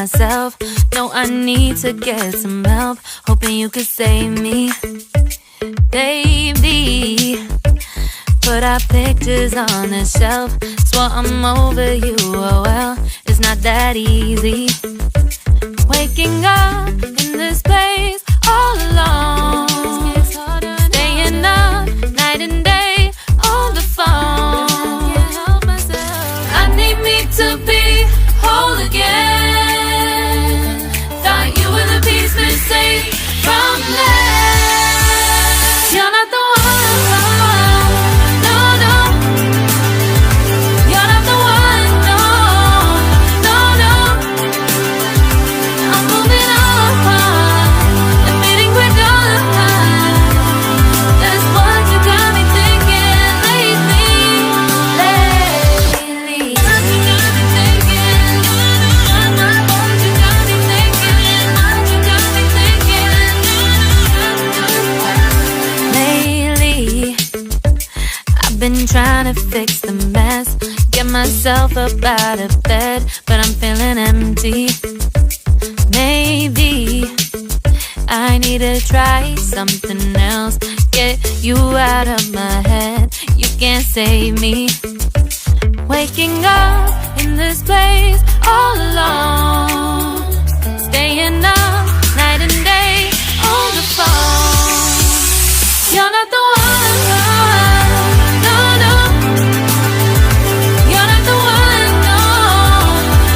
myself. No, I need to get some help. Hoping you could save me, baby. Put our pictures on the shelf. Swore I'm over you, oh well, it's not that easy. Waking up in this place all alone, staying up night and day on the phone. I need me to be whole again. Thought you were the piece missing from last. You're not the one, no, no. You're not the one, no, no, no. I'm moving on, admitting we're done. That's what you got me thinking lately. What you got me thinking. What you got me thinking. What you got me thinking. Lately, I've been trying to fix the mess, get myself up out of bed, but I'm feeling empty. Maybe I need to try something else. Get you out of my head, you can't save me. Waking up in this place all alone, staying up night and day on the phone. You're not the one, no, no. You're not the one, no,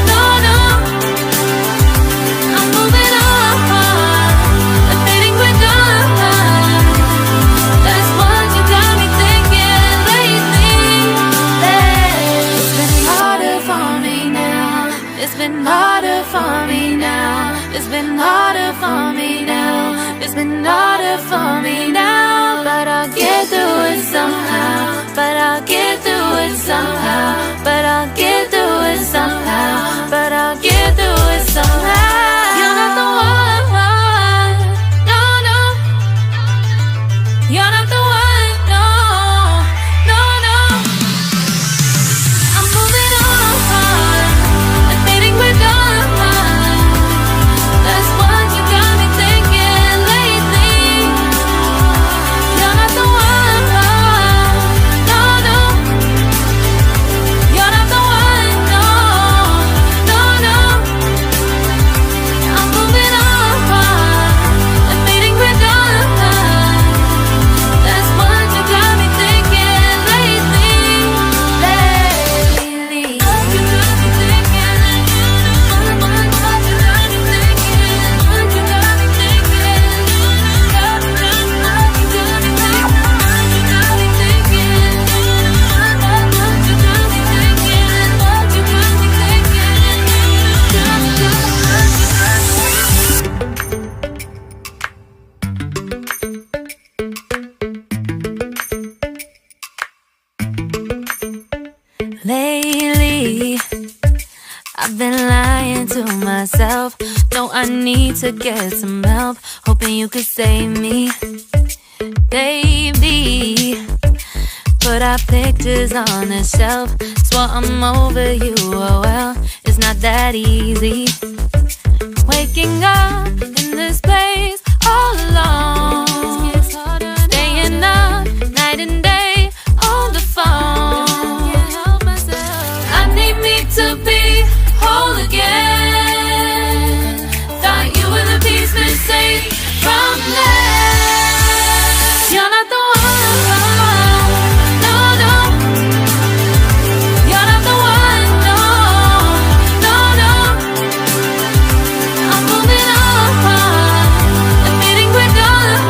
no, no. I'm moving on, admitting we're done. That's what you got me thinking lately. It's been harder for me now. It's been harder for me now. It's been harder for me now. It's been harder for me now. But I'll get through it somehow. But I'll get through it somehow. But I'll get through it somehow. But I'll get through it somehow. You're not the one, no, no. You're not the one, no, no, no. I'm moving on, admitting we're done. That's what you got me thinking lately. You're not the one, no, no. You're not the one, no, no, no. I'm moving on, admitting we're done. That's what you got me thinking lately. What you got me thinking. What you got me thinking. What you got me thinking. What you got me thinking. What you got me thinking. What you got me thinking. What you got me thinking. Lately, I've been lying to myself. No, I need to get some help. Hoping you could save me, baby. Put our pictures on the shelf. Swore I'm over you, oh well, it's not that easy. Waking up in this place all alone, staying up night and day on the phone. I need me to be whole again. Thought you were the piece missing from last. You're not the one, no, no. You're not the one, no, no, no. I'm moving on, admitting we're done.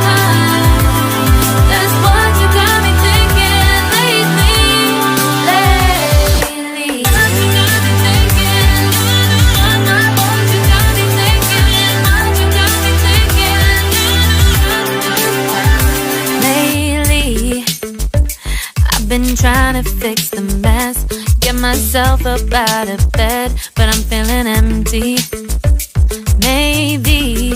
That's what you got me thinking lately. What you got me thinking. What you got me thinking. What you got me thinking. Lately, I've been trying to fix the mess, get myself up out of bed, but I'm feeling empty. Maybe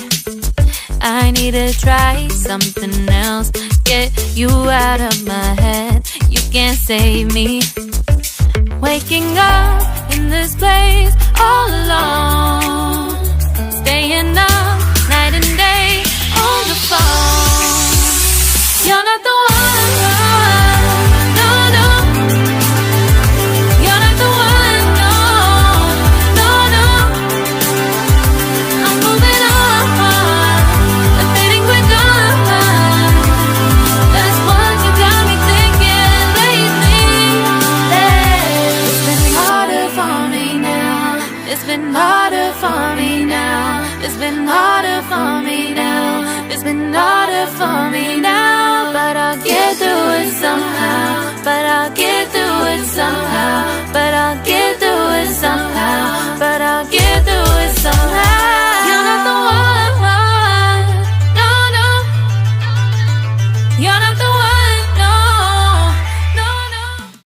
I need to try something else. Get you out of my head, you can't save me. Waking up in this place all alone, staying up night and day on the phone. You're not the one, no, no. You're not the one, no, no, no. I'm moving on, but think we're done. That's what you got me thinking lately. It's been harder for me now. It's been harder for me now. It's been harder for me now. It's been harder for me now. But I'll get through it somehow. But I'll get through it somehow. But I'll get through it somehow. But I'll get through it somehow. You're not the one, no, no. You're not the one.